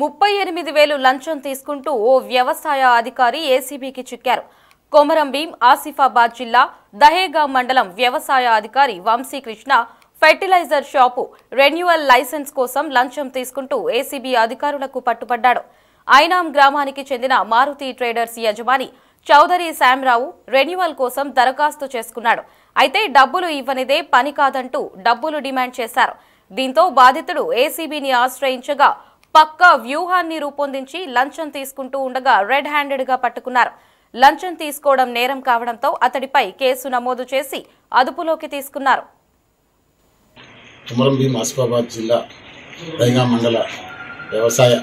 38,000 లంచం తీసుకుంటూ ఓ వ్యవసాయ అధికారి ఏసీబీకి చిక్కారు. కొమరం భీం ఆసిఫాబాద్ జిల్లా దహేగా మండలం వ్యవసాయ అధికారి Vamshikrishna fertiliser shop renewal licence కోసం లంచం తీసుకుంటూ ఏసీబీ అధికారులకు పట్టుపడ్డాడు. ఐనాం గ్రామానికి చెందిన మారుతి ట్రేడర్స్ యజమాని చౌదరి శామ్రావు రెన్యువల్ కోసం దరఖాస్తు చేసుకున్నాడు. అయితే డబ్బులు ఇవ్వనిదే పని కాదంటూ డబ్బులు డిమాండ్ చేశారు. దీంతో బాధితుడు ఏసీబీని ఆశ్రయించగా పక్కా వ్యూహాన్ని రూపొందించి లంచం తీసుకుంటూ ఉండగా రెడ్ హ్యాండెడ్ గా పట్టుకున్నారు. లంచం తీసుకోవడం నేరం కావడంతో అతడిపై కేసు నమోదు చేసి అదుపులోకి తీసుకున్నారు. కొమరం భీం ఆసిఫాబాద్ జిల్లా దహేగా మండల వ్యవసాయ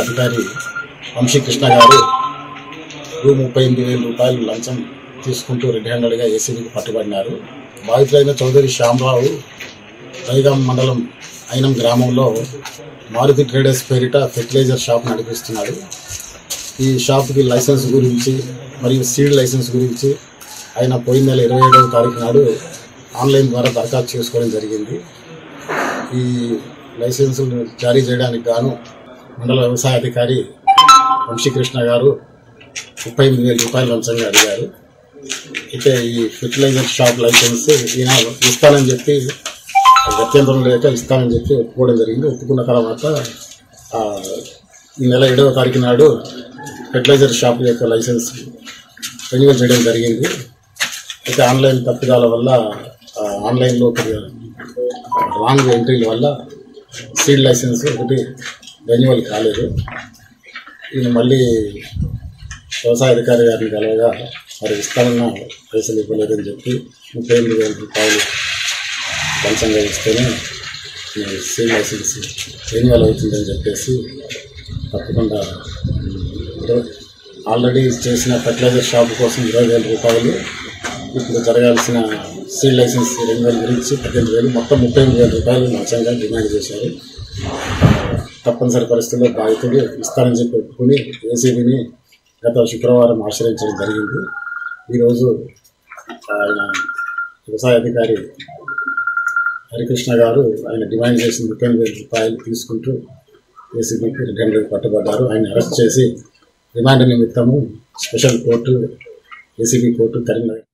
అధికారి వంశీకృష్ణ గారు రూ. 38,000 లంచం తీసుకుంటూ రెడ్ హ్యాండెడ్గా ఏసీబీకి పట్టుబడినారు. బాధితులైన చౌదరి శ్యామరావు దహేగా మండలం ఐనం గ్రామంలో మారుతి ట్రేడర్స్ పేరిట ఫెర్టిలైజర్ షాప్ నడిపిస్తున్నాడు. ఈ షాప్కి లైసెన్స్ గురించి మరియు సీడ్ లైసెన్స్ గురించి ఆయన పోయిన నెల 27వ తారీఖు నాడు ఆన్లైన్ ద్వారా దరఖాస్తు చేసుకోవడం జరిగింది. ఈ లైసెన్సులు జారీ చేయడానికి గాను మండల వ్యవసాయ అధికారి వంశీకృష్ణ గారు 38,000 లంచంగా అడిగారు. అయితే ఈ ఫెర్టిలైజర్ షాప్ లైసెన్స్ ఈయన ఇస్తానని చెప్పి గత్యంతరం లేక ఇస్తానని చెప్పి ఒప్పుకోవడం జరిగింది. ఒప్పుకున్న తర్వాత ఈ నెల 7వ తారీఖు నాడు ఫెర్టిలైజర్ షాప్ యొక్క లైసెన్స్ రెన్యువల్ చేయడం జరిగింది. అయితే ఆన్లైన్ తప్పిదాల వల్ల ఆన్లైన్లో రాంగ్ ఎంట్రీల వల్ల సీడ్ లైసెన్స్ ఒకటి రెన్యువల్ కాలేదు. ఈయన మళ్ళీ వ్యవసాయ అధికారి గారిని కలవగా మరి ఇస్తానన్న పైసలు ఇవ్వలేదని చెప్పి 38,000 లంచంగా ఇస్తేనే సీడ్ లైసెన్స్ రెన్యువల్ అవుతుందని చెప్పేసి తప్పకుండా ఆల్రెడీ చేసిన ఫెర్టిలైజర్ షాప్ కోసం 20,000 ఇప్పుడు జరగాల్సిన సీడ్ లైసెన్స్ రెన్యువల్ గురించి 18,000 మొత్తం 38,000 లంచంగా డిమాండ్ చేశారు. తప్పనిసరి పరిస్థితుల్లో బాధితుడు ఇస్తానని చెప్పి ఒప్పుకుని ఏసీబీని గత శుక్రవారం ఆశ్రయించడం జరిగింది. ఈరోజు ఆయన వ్యవసాయ అధికారి హరికృష్ణ గారు ఆయన డిమాండ్ చేసిన 38,000 తీసుకుంటూ ఏసీబీకి రెడ్ హ్యాండెడ్గా పట్టుబడ్డారు. ఆయన అరెస్ట్ చేసి రిమాండ్ నిమిత్తము special court ACB court Karimnagar